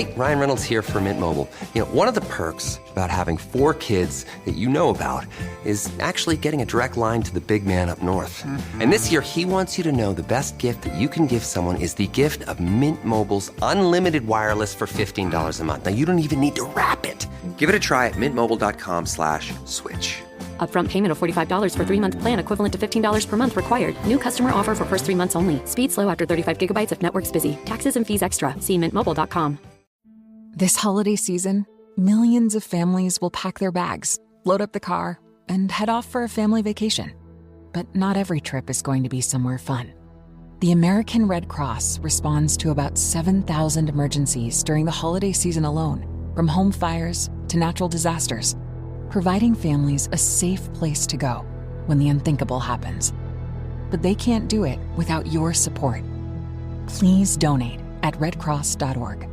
Hey, Ryan Reynolds here for Mint Mobile. You know, one of the perks about having 4 kids that you know about is actually getting a direct line to the big man up north. And this year, he wants you to know the best gift that you can give someone is the gift of Mint Mobile's unlimited wireless for $15 a month. Now, you don't even need to wrap it. Give it a try at mintmobile.com/switch. Upfront payment of $45 for 3-month plan equivalent to $15 per month required. New customer offer for first 3 months only. Speed slow after 35 gigabytes if network's busy. Taxes and fees extra. See mintmobile.com. This holiday season, millions of families will pack their bags, load up the car, and head off for a family vacation. But not every trip is going to be somewhere fun. The American Red Cross responds to about 7,000 emergencies during the holiday season alone, from home fires to natural disasters, providing families a safe place to go when the unthinkable happens. But they can't do it without your support. Please donate at redcross.org.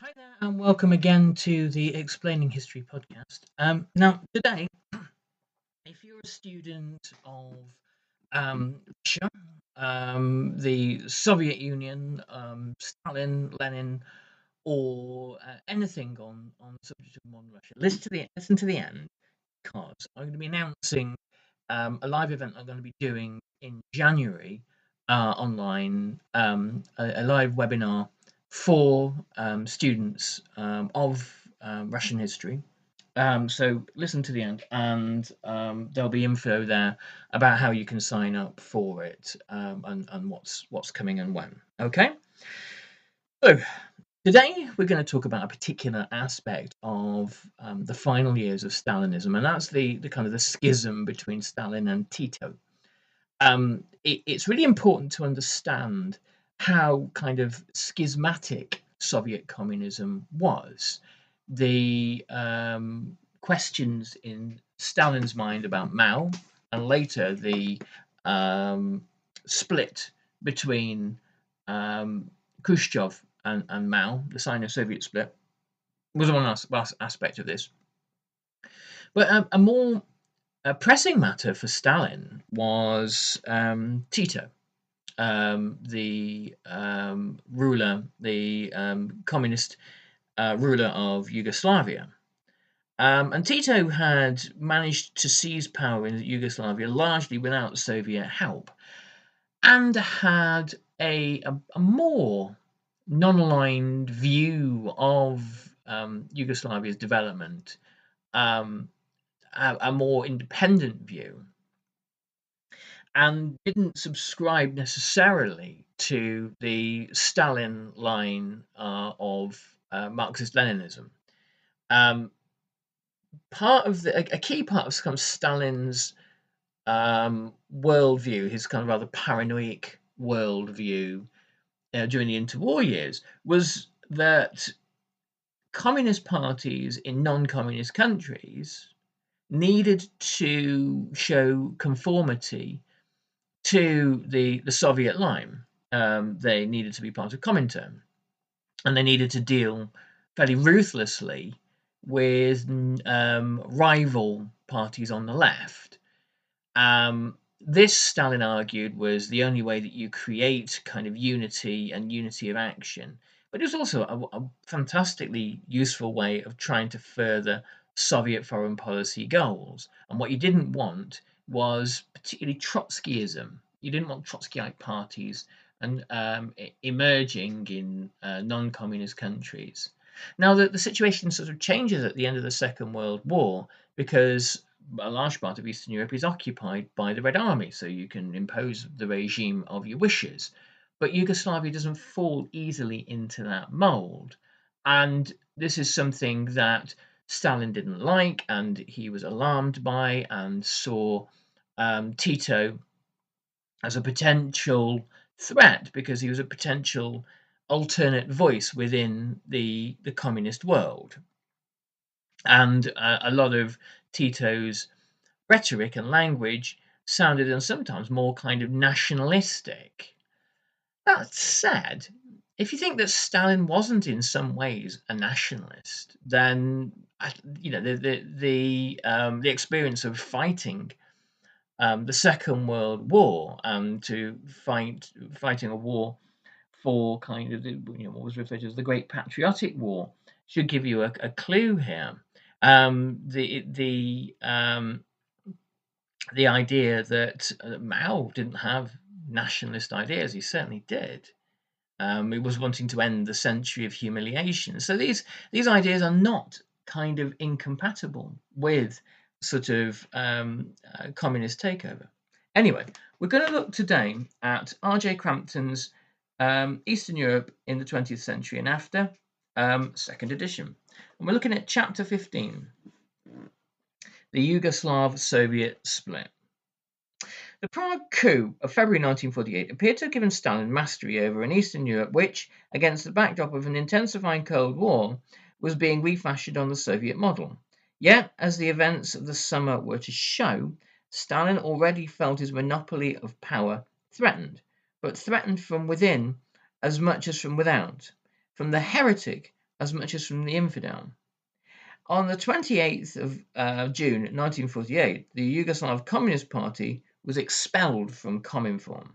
Hi there, and welcome again to the Explaining History podcast. Now, today, if you're a student of Russia, the Soviet Union, Stalin, Lenin, or anything on the subject of modern Russia, listen to the end, because I'm going to be announcing a live event I'm going to be doing in January online, a live webinar for students of Russian history. So listen to the end, and there'll be info there about how you can sign up for it, and what's coming and when. Okay. So today we're going to talk about a particular aspect of the final years of Stalinism, and that's the kind of the schism between Stalin and Tito. It's really important to understand how kind of schismatic Soviet communism was. The questions in Stalin's mind about Mao, and later the split between Khrushchev and Mao, the Sino-Soviet split, was one aspect of this. But a more pressing matter for Stalin was Tito, the ruler, the communist ruler of Yugoslavia. And Tito had managed to seize power in Yugoslavia largely without Soviet help, and had a more non-aligned view of Yugoslavia's development, a more independent view, and didn't subscribe necessarily to the Stalin line of Marxist-Leninism. A key part of kind of Stalin's worldview, his kind of rather paranoid worldview during the interwar years, was that communist parties in non-communist countries needed to show conformity to the Soviet line. they needed to be part of Comintern, and they needed to deal fairly ruthlessly with rival parties on the left. This, Stalin argued, was the only way that you create kind of unity and unity of action. But it was also a fantastically useful way of trying to further Soviet foreign policy goals. And what you didn't want was particularly Trotskyism. You didn't want Trotskyite parties and emerging in non-communist countries. Now, the situation sort of changes at the end of the Second World War because a large part of Eastern Europe is occupied by the Red Army, so you can impose the regime of your wishes. But Yugoslavia doesn't fall easily into that mold. And this is something that Stalin didn't like, and he was alarmed by, and saw Tito as a potential threat because he was a potential alternate voice within the communist world. And a lot of Tito's rhetoric and language sounded and sometimes more kind of nationalistic. That said, if you think that Stalin wasn't in some ways a nationalist, then the experience of fighting the Second World War and to fighting a war for kind of what was referred to as the Great Patriotic War should give you a clue here. The idea that Mao didn't have nationalist ideas, he certainly did. He was wanting to end the century of humiliation. So these ideas are not kind of incompatible with sort of communist takeover. Anyway, we're going to look today at R.J. Crampton's Eastern Europe in the 20th Century and After, second edition. And we're looking at chapter 15, the Yugoslav-Soviet split. The Prague coup of February 1948 appeared to have given Stalin mastery over an Eastern Europe which, against the backdrop of an intensifying Cold War, was being refashioned on the Soviet model. Yet, as the events of the summer were to show, Stalin already felt his monopoly of power threatened, but threatened from within as much as from without, from the heretic as much as from the infidel. On the 28th of June 1948, the Yugoslav Communist Party was expelled from Cominform.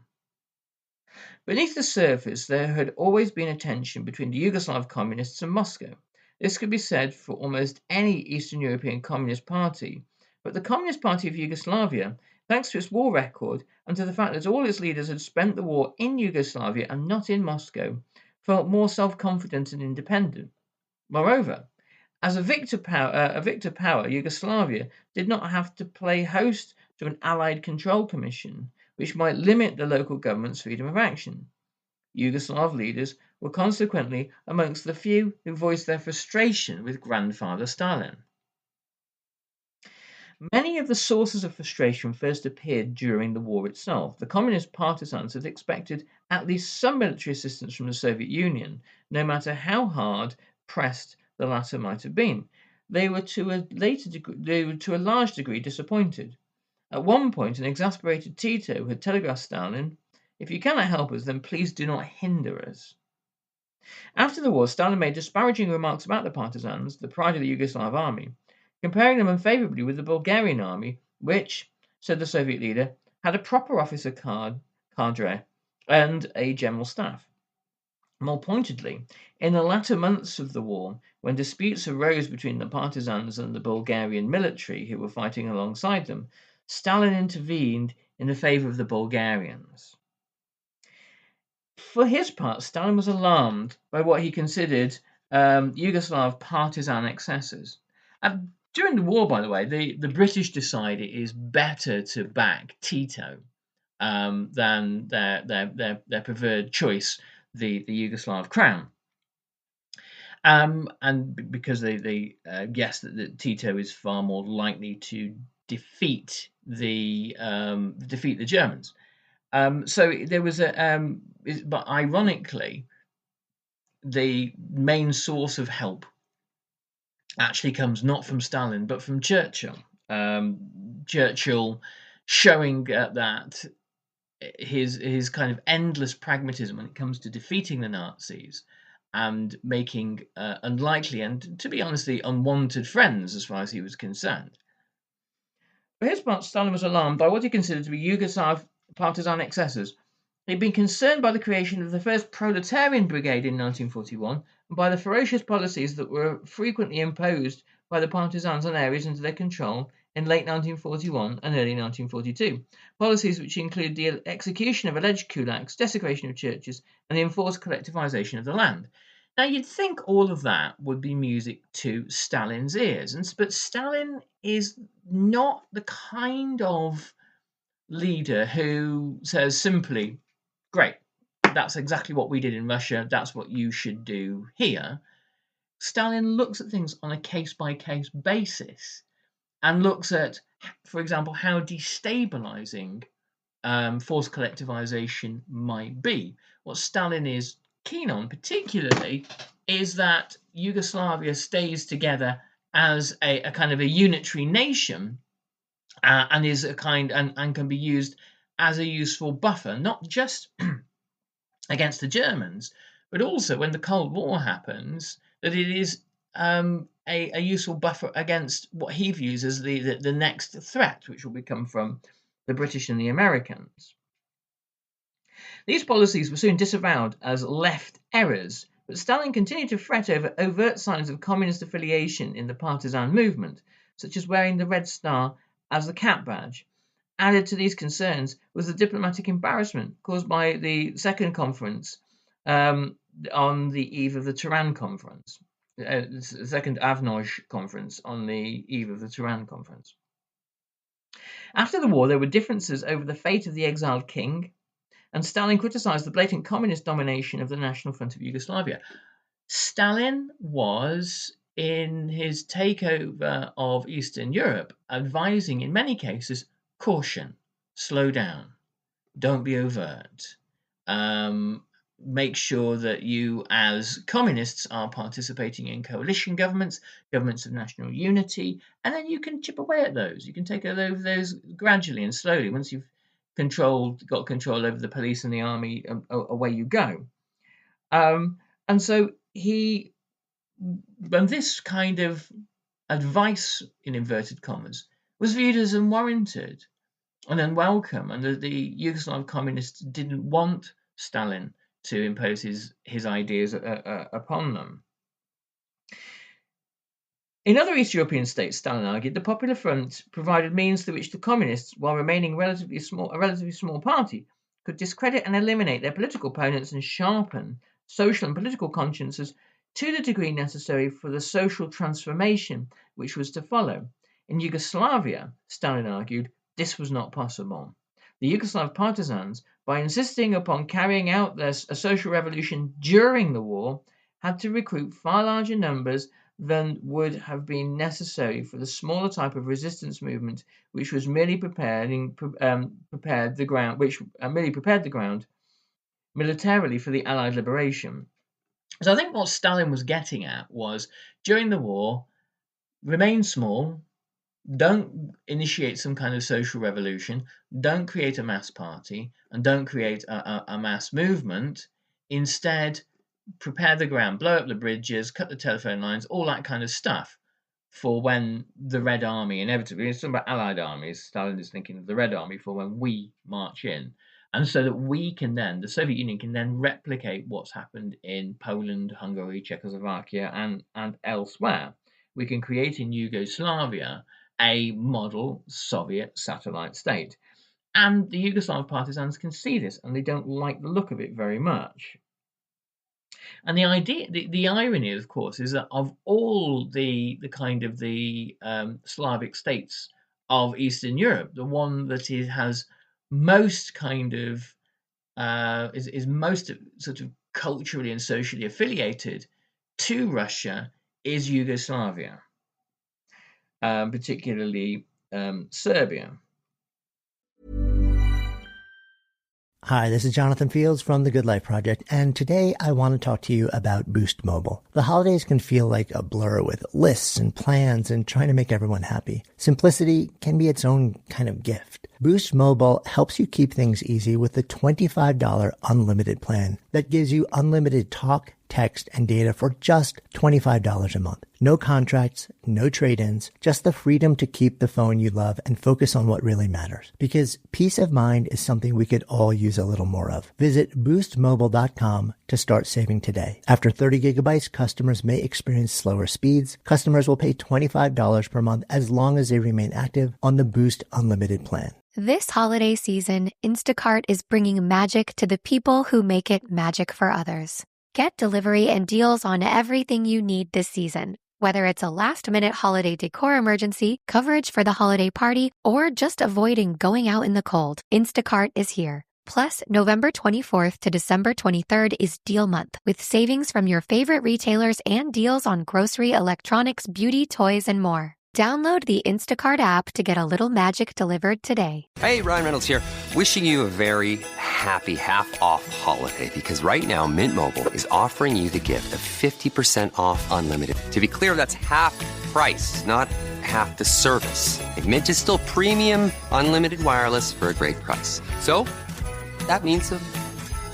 Beneath the surface, there had always been a tension between the Yugoslav communists and Moscow. This could be said for almost any Eastern European Communist Party, but the Communist Party of Yugoslavia, thanks to its war record and to the fact that all its leaders had spent the war in Yugoslavia and not in Moscow, felt more self-confident and independent. Moreover, as a victor power, Yugoslavia did not have to play host to an Allied Control Commission, which might limit the local government's freedom of action. Yugoslav leaders were consequently amongst the few who voiced their frustration with grandfather Stalin. Many of the sources of frustration first appeared during the war itself. The communist partisans had expected at least some military assistance from the Soviet Union, no matter how hard pressed the latter might have been. They were to a large degree disappointed. At one point, an exasperated Tito had telegraphed Stalin, "If you cannot help us, then please do not hinder us." After the war, Stalin made disparaging remarks about the partisans, the pride of the Yugoslav army, comparing them unfavorably with the Bulgarian army, which, said the Soviet leader, had a proper officer cadre and a general staff. More pointedly, in the latter months of the war, when disputes arose between the partisans and the Bulgarian military who were fighting alongside them, Stalin intervened in the favor of the Bulgarians. For his part, Stalin was alarmed by what he considered Yugoslav partisan excesses. During the war, by the way, the British decided it is better to back Tito than their preferred choice, the Yugoslav crown. And because they guess that Tito is far more likely to defeat the Germans. So there was but ironically, the main source of help actually comes not from Stalin but from Churchill. Churchill showing that his kind of endless pragmatism when it comes to defeating the Nazis and making unlikely and, to be honestly, unwanted friends as far as he was concerned. For his part, Stalin was alarmed by what he considered to be Yugoslav partisan excesses. He'd been concerned by the creation of the first proletarian brigade in 1941 and by the ferocious policies that were frequently imposed by the partisans on areas under their control in late 1941 and early 1942. Policies which include the execution of alleged kulaks, desecration of churches, and the enforced collectivization of the land. Now, you'd think all of that would be music to Stalin's ears, but Stalin is not the kind of leader who says simply, great, that's exactly what we did in Russia, that's what you should do here. Stalin looks at things on a case-by-case basis and looks at, for example, how destabilizing forced collectivization might be. What Stalin is keen on, particularly, is that Yugoslavia stays together as a kind of a unitary nation and is a kind and can be used as a useful buffer, not just against the Germans, but also when the Cold War happens, that it is a useful buffer against what he views as the next threat, which will become from the British and the Americans. These policies were soon disavowed as left errors, but Stalin continued to fret over overt signs of communist affiliation in the partisan movement, such as wearing the red star as the cap badge. Added to these concerns was the diplomatic embarrassment caused by the second conference on the eve of the Tehran conference, the second Avnoj conference on the eve of the Tehran conference. After the war, there were differences over the fate of the exiled king, and Stalin criticized the blatant communist domination of the National Front of Yugoslavia. Stalin was, in his takeover of Eastern Europe, advising in many cases caution, slow down, don't be overt, make sure that you as communists are participating in coalition governments, governments of national unity, and then you can chip away at those. You can take over those gradually and slowly. Once you've got control over the police and the army, away you go. And so and this kind of advice, in inverted commas, was viewed as unwarranted and unwelcome, and the Yugoslav communists didn't want Stalin to impose his ideas upon them. In other East European states, Stalin argued, the Popular Front provided means through which the communists, while remaining a relatively small party, could discredit and eliminate their political opponents and sharpen social and political consciences to the degree necessary for the social transformation which was to follow. In Yugoslavia, Stalin argued, this was not possible. The Yugoslav partisans, by insisting upon carrying out a social revolution during the war, had to recruit far larger numbers than would have been necessary for the smaller type of resistance movement, which was merely prepared the ground militarily for the Allied liberation. So I think what Stalin was getting at was, during the war, remain small, don't initiate some kind of social revolution, don't create a mass party, and don't create a mass movement. Instead, prepare the ground, blow up the bridges, cut the telephone lines, all that kind of stuff, for when the Red Army, inevitably, it's talking about Allied armies, Stalin is thinking of the Red Army, for when we march in. And so that we can then, the Soviet Union can then replicate what's happened in Poland, Hungary, Czechoslovakia, and elsewhere. We can create in Yugoslavia a model Soviet satellite state. And the Yugoslav partisans can see this, and they don't like the look of it very much. And the irony, of course, is that of all the kind of the Slavic states of Eastern Europe, the one that has most kind of is most sort of culturally and socially affiliated to Russia is Yugoslavia, particularly Serbia. Hi, this is Jonathan Fields from the Good Life Project, and today I want to talk to you about Boost Mobile. The holidays can feel like a blur with lists and plans and trying to make everyone happy. Simplicity can be its own kind of gift. Boost Mobile helps you keep things easy with the $25 unlimited plan that gives you unlimited talk, text, and data for just $25 a month. No contracts, no trade-ins, just the freedom to keep the phone you love and focus on what really matters. Because peace of mind is something we could all use a little more of. Visit boostmobile.com to start saving today. After 30 gigabytes, customers may experience slower speeds. Customers will pay $25 per month as long as they remain active on the Boost Unlimited plan. This holiday season, Instacart is bringing magic to the people who make it magic for others. Get delivery and deals on everything you need this season. Whether it's a last-minute holiday decor emergency, coverage for the holiday party, or just avoiding going out in the cold, Instacart is here. Plus, November 24th to December 23rd is Deal Month, with savings from your favorite retailers and deals on grocery, electronics, beauty, toys, and more. Download the Instacart app to get a little magic delivered today. Hey, Ryan Reynolds here, wishing you a very happy half-off holiday, because right now Mint Mobile is offering you the gift of 50% off unlimited. To be clear, that's half price, not half the service. Like, Mint is still premium unlimited wireless for a great price. So that means a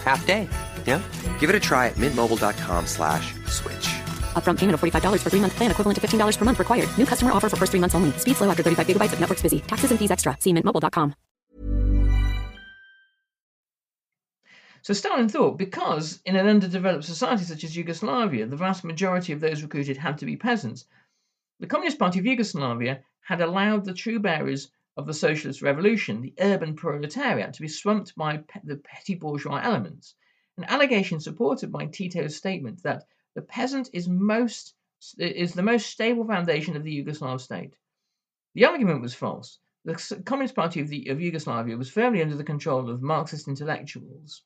half day, yeah? Give it a try at mintmobile.com/switch. Upfront payment of $45 for 3-month plan equivalent to $15 per month required. New customer offer for first 3 months only. Speed slow after 35 gigabytes if network's busy. Taxes and fees extra. See mintmobile.com. So Stalin thought, because in an underdeveloped society such as Yugoslavia, the vast majority of those recruited had to be peasants, the Communist Party of Yugoslavia had allowed the true bearers of the socialist revolution, the urban proletariat, to be swamped by the petty bourgeois elements. An allegation supported by Tito's statement that the peasant is the most stable foundation of the Yugoslav state. The argument was false. The Communist Party of Yugoslavia was firmly under the control of Marxist intellectuals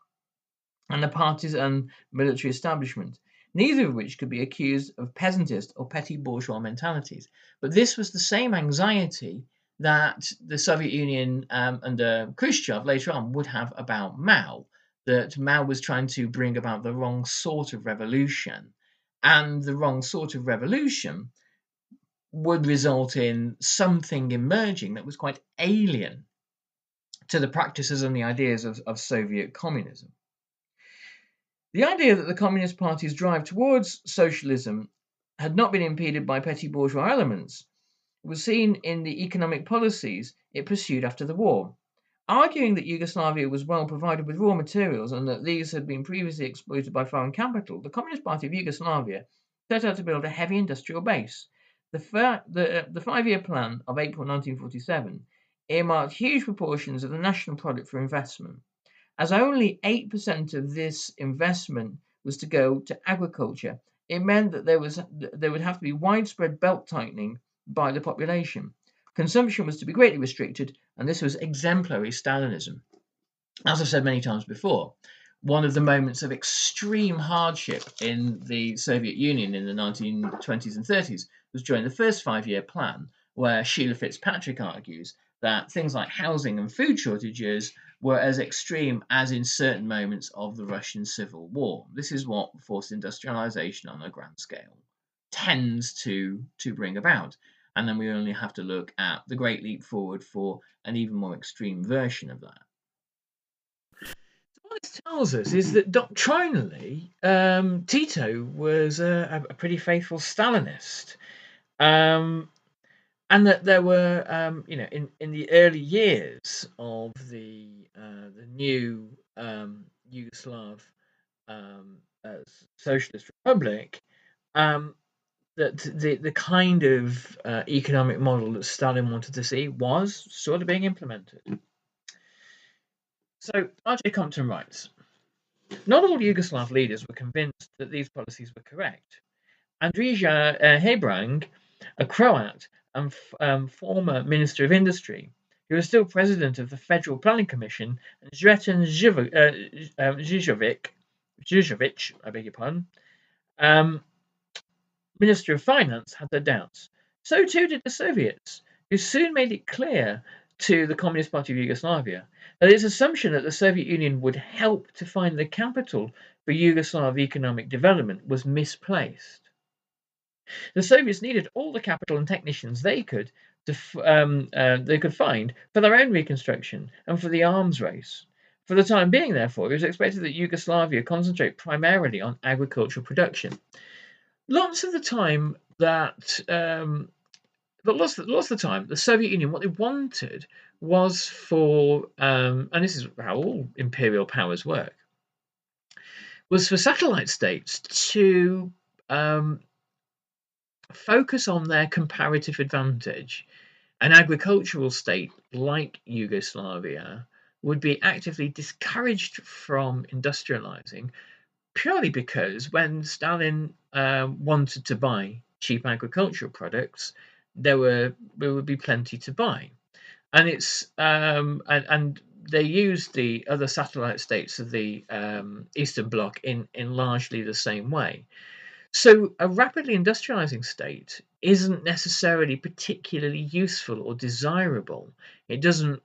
and the partisan military establishment, neither of which could be accused of peasantist or petty bourgeois mentalities. But this was the same anxiety that the Soviet Union under Khrushchev later on would have about Mao, that Mao was trying to bring about the wrong sort of revolution. And the wrong sort of revolution would result in something emerging that was quite alien to the practices and the ideas of Soviet communism. The idea that the Communist Party's drive towards socialism had not been impeded by petty bourgeois elements was seen in the economic policies it pursued after the war. Arguing that Yugoslavia was well provided with raw materials and that these had been previously exploited by foreign capital, the Communist Party of Yugoslavia set out to build a heavy industrial base. The 5-year plan of April 1947 earmarked huge proportions of the national product for investment. As only 8% of this investment was to go to agriculture, it meant that there would have to be widespread belt-tightening by the population. Consumption was to be greatly restricted, and this was exemplary Stalinism. As I've said many times before, one of the moments of extreme hardship in the Soviet Union in the 1920s and 30s was during the first 5-year plan, where Sheila Fitzpatrick argues that things like housing and food shortages were as extreme as in certain moments of the Russian Civil War. This is what forced industrialization on a grand scale tends to bring about. And then we only have to look at the Great Leap Forward for an even more extreme version of that. What this tells us is that doctrinally, Tito was a pretty faithful Stalinist, and that there were, in the early years of the new Yugoslav Socialist Republic, that the kind of economic model that Stalin wanted to see was sort of being implemented. So R.J. Compton writes, not all Yugoslav leaders were convinced that these policies were correct. Andrija Hebrang, a Croat and former Minister of Industry, who was still president of the Federal Planning Commission, and Zvetan Žižović, I beg your pardon, Minister of Finance, had their doubts. So too did the Soviets, who soon made it clear to the Communist Party of Yugoslavia, that its assumption that the Soviet Union would help to find the capital for Yugoslav economic development was misplaced. The Soviets needed all the capital and technicians they could find for their own reconstruction and for the arms race. For the time being, therefore, it was expected that Yugoslavia concentrate primarily on agricultural production. Lots of the time, the Soviet Union, what they wanted was for, and this is how all imperial powers work, was for satellite states to focus on their comparative advantage. An agricultural state like Yugoslavia would be actively discouraged from industrializing purely because when Stalin wanted to buy cheap agricultural products, there would be plenty to buy, and and they used the other satellite states of the Eastern Bloc in largely the same way. So a rapidly industrializing state isn't necessarily particularly useful or desirable. It doesn't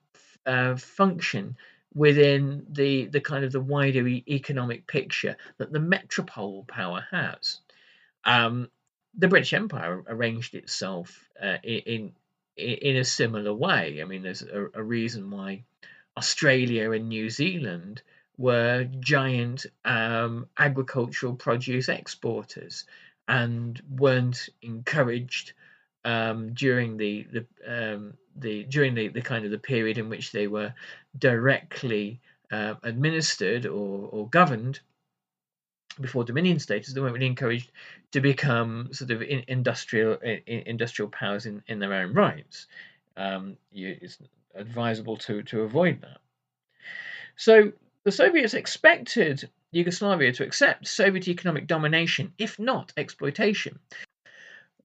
function within the kind of the wider economic picture that the metropole power has. The British Empire arranged itself in a similar way. I mean, there's a reason why Australia and New Zealand were giant agricultural produce exporters and weren't encouraged during the kind of the period in which they were directly administered or governed before Dominion status. They weren't really encouraged to become sort of industrial powers in their own rights. It's advisable to avoid that. So the Soviets expected Yugoslavia to accept Soviet economic domination, if not exploitation.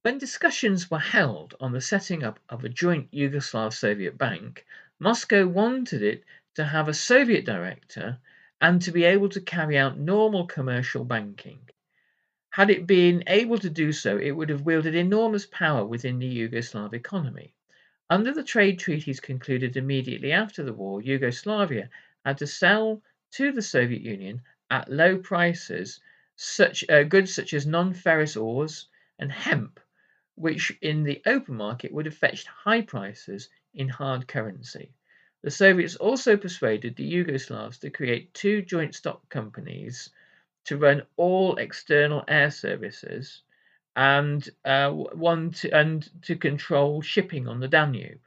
When discussions were held on the setting up of a joint Yugoslav-Soviet bank, Moscow wanted it to have a Soviet director and to be able to carry out normal commercial banking. Had it been able to do so, it would have wielded enormous power within the Yugoslav economy. Under the trade treaties concluded immediately after the war, Yugoslavia had to sell to the Soviet Union at low prices goods such as non-ferrous ores and hemp, which in the open market would have fetched high prices in hard currency. The Soviets also persuaded the Yugoslavs to create two joint stock companies to run all external air services and to control shipping on the Danube.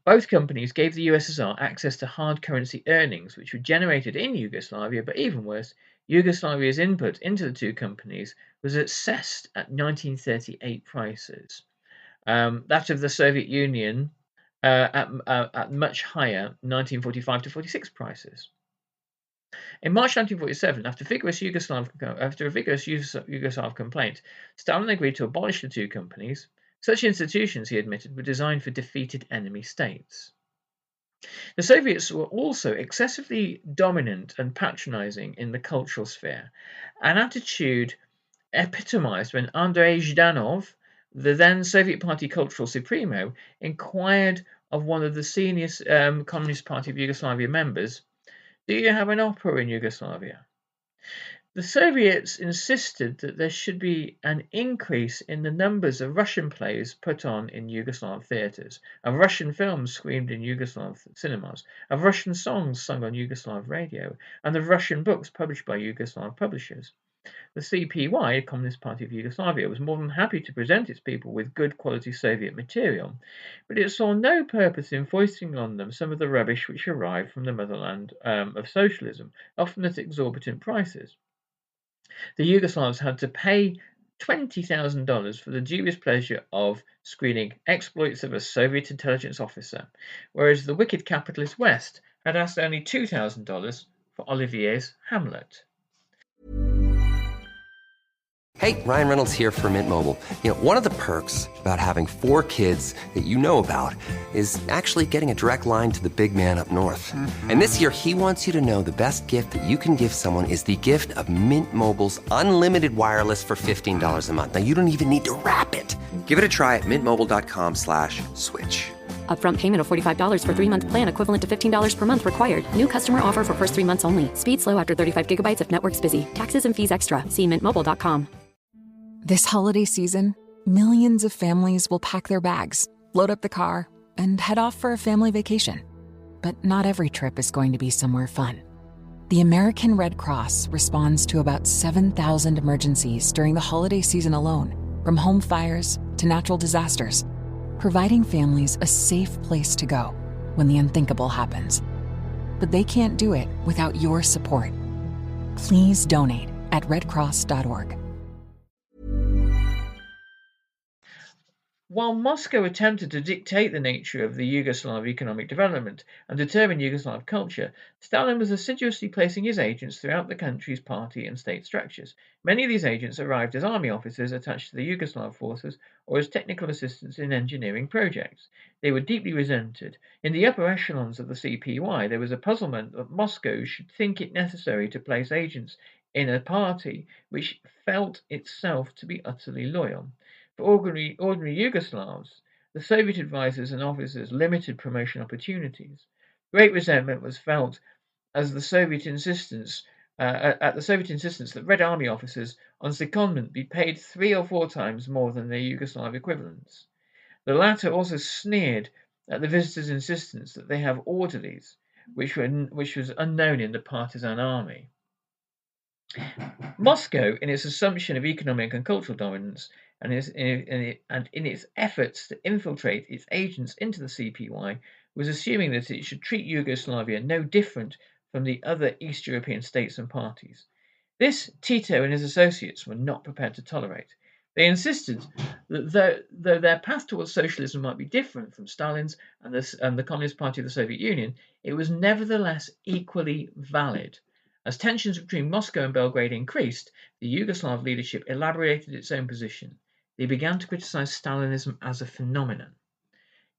Both companies gave the USSR access to hard currency earnings, which were generated in Yugoslavia, but even worse, Yugoslavia's input into the two companies was assessed at 1938 prices. That of the Soviet Union at much higher 1945 to 46 prices. In March 1947, after a vigorous Yugoslav complaint, Stalin agreed to abolish the two companies. Such institutions, he admitted, were designed for defeated enemy states. The Soviets were also excessively dominant and patronizing in the cultural sphere, an attitude epitomized when Andrei Zhdanov, the then Soviet Party cultural supremo, inquired of one of the senior Communist Party of Yugoslavia members, "Do you have an opera in Yugoslavia?" The Soviets insisted that there should be an increase in the numbers of Russian plays put on in Yugoslav theatres, of Russian films screened in Yugoslav cinemas, of Russian songs sung on Yugoslav radio, and of Russian books published by Yugoslav publishers. The CPY, Communist Party of Yugoslavia, was more than happy to present its people with good quality Soviet material, but it saw no purpose in foisting on them some of the rubbish which arrived from the motherland of socialism, often at exorbitant prices. The Yugoslavs had to pay $20,000 for the dubious pleasure of screening Exploits of a Soviet Intelligence Officer, whereas the wicked capitalist West had asked only $2,000 for Olivier's Hamlet. Hey, Ryan Reynolds here for Mint Mobile. One of the perks about having 4 kids that you know about is actually getting a direct line to the big man up north. And this year, he wants you to know the best gift that you can give someone is the gift of Mint Mobile's unlimited wireless for $15 a month. Now, you don't even need to wrap it. Give it a try at mintmobile.com/switch. Upfront payment of $45 for 3-month plan equivalent to $15 per month required. New customer offer for first 3 months only. Speed slow after 35 gigabytes if network's busy. Taxes and fees extra. See mintmobile.com. This holiday season, millions of families will pack their bags, load up the car, and head off for a family vacation. But not every trip is going to be somewhere fun. The American Red Cross responds to about 7,000 emergencies during the holiday season alone, from home fires to natural disasters, providing families a safe place to go when the unthinkable happens. But they can't do it without your support. Please donate at redcross.org. While Moscow attempted to dictate the nature of the Yugoslav economic development and determine Yugoslav culture, Stalin was assiduously placing his agents throughout the country's party and state structures. Many of these agents arrived as army officers attached to the Yugoslav forces or as technical assistants in engineering projects. They were deeply resented. In the upper echelons of the CPY, there was a puzzlement that Moscow should think it necessary to place agents in a party which felt itself to be utterly loyal. For ordinary Yugoslavs, the Soviet advisors and officers limited promotion opportunities. Great resentment was felt as the Soviet insistence that Red Army officers on secondment be paid 3 or 4 times more than their Yugoslav equivalents. The latter also sneered at the visitors' insistence that they have orderlies, which was unknown in the partisan army. Moscow, in its assumption of economic and cultural dominance, and in its efforts to infiltrate its agents into the CPY, was assuming that it should treat Yugoslavia no different from the other East European states and parties. This Tito and his associates were not prepared to tolerate. They insisted that though their path towards socialism might be different from Stalin's and the Communist Party of the Soviet Union, it was nevertheless equally valid. As tensions between Moscow and Belgrade increased, the Yugoslav leadership elaborated its own position. They began to criticize Stalinism as a phenomenon,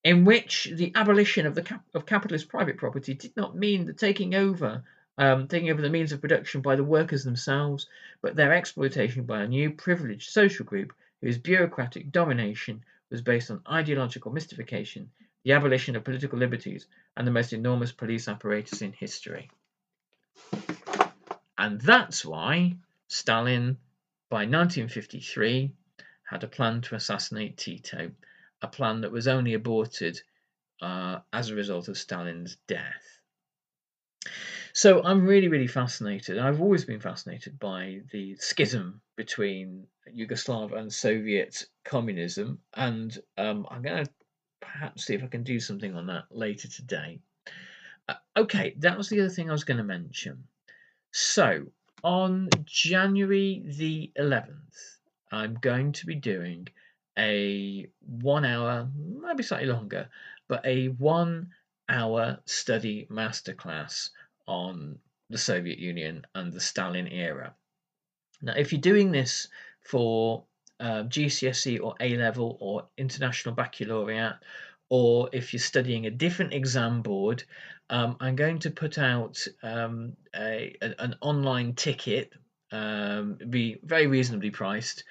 in which the abolition of capitalist private property did not mean the taking over the means of production by the workers themselves, but their exploitation by a new privileged social group whose bureaucratic domination was based on ideological mystification, the abolition of political liberties, and the most enormous police apparatus in history. And that's why Stalin, by 1953, had a plan to assassinate Tito, a plan that was only aborted as a result of Stalin's death. So I'm really, really fascinated. I've always been fascinated by the schism between Yugoslav and Soviet communism, and I'm going to perhaps see if I can do something on that later today. Okay, that was the other thing I was going to mention. So, on January the 11th, I'm going to be doing a 1 hour, maybe slightly longer, but a 1 hour study masterclass on the Soviet Union and the Stalin era. Now, if you're doing this for GCSE or A-level or International Baccalaureate, or if you're studying a different exam board, I'm going to put out an online ticket, be very reasonably priced,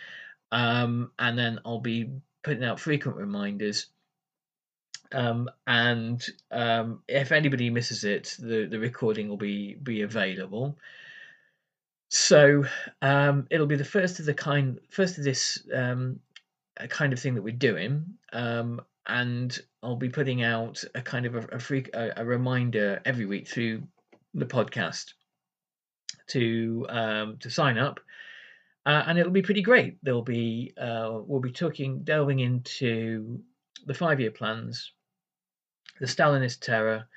and then I'll be putting out frequent reminders. And if anybody misses it, the recording will be available. So it'll be the first of this kind of thing that we're doing. And I'll be putting out a kind of a reminder every week through the podcast to sign up, and it'll be pretty great. We'll be delving into the 5-year plans, the Stalinist terror,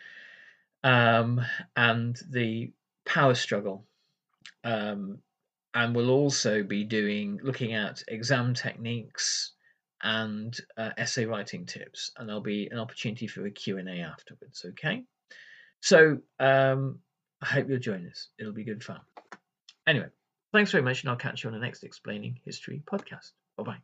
and the power struggle, and we'll also be looking at exam techniques and essay writing tips, and there'll be an opportunity for a Q&A afterwards. Okay, so I hope you'll join us. It'll be good fun. Anyway, thanks very much, and I'll catch you on the next Explaining History podcast. Bye-bye.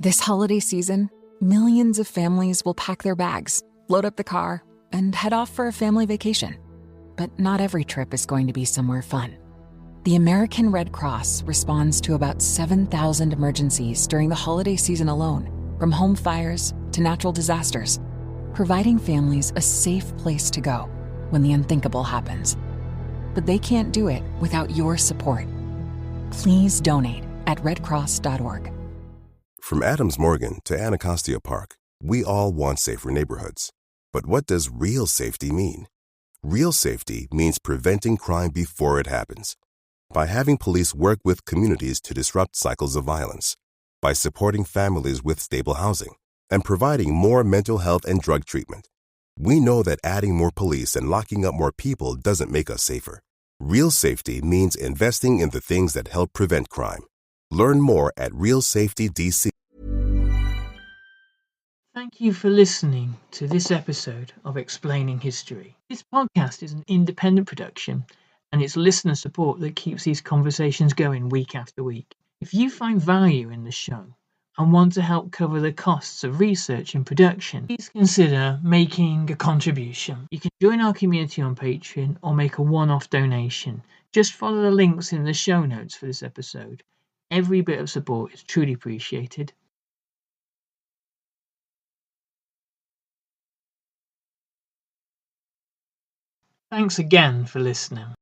This holiday season, millions of families will pack their bags, load up the car, and head off for a family vacation. But not every trip is going to be somewhere fun. The American Red Cross responds to about 7,000 emergencies during the holiday season alone, from home fires to natural disasters, providing families a safe place to go when the unthinkable happens. But they can't do it without your support. Please donate at redcross.org. From Adams Morgan to Anacostia Park, we all want safer neighborhoods. But what does real safety mean? Real safety means preventing crime before it happens. By having police work with communities to disrupt cycles of violence, by supporting families with stable housing, and providing more mental health and drug treatment. We know that adding more police and locking up more people doesn't make us safer. Real safety means investing in the things that help prevent crime. Learn more at RealSafetyDC. Thank you for listening to this episode of Explaining History. This podcast is an independent production, and it's listener support that keeps these conversations going week after week. If you find value in the show and want to help cover the costs of research and production, please consider making a contribution. You can join our community on Patreon or make a one-off donation. Just follow the links in the show notes for this episode. Every bit of support is truly appreciated. Thanks again for listening.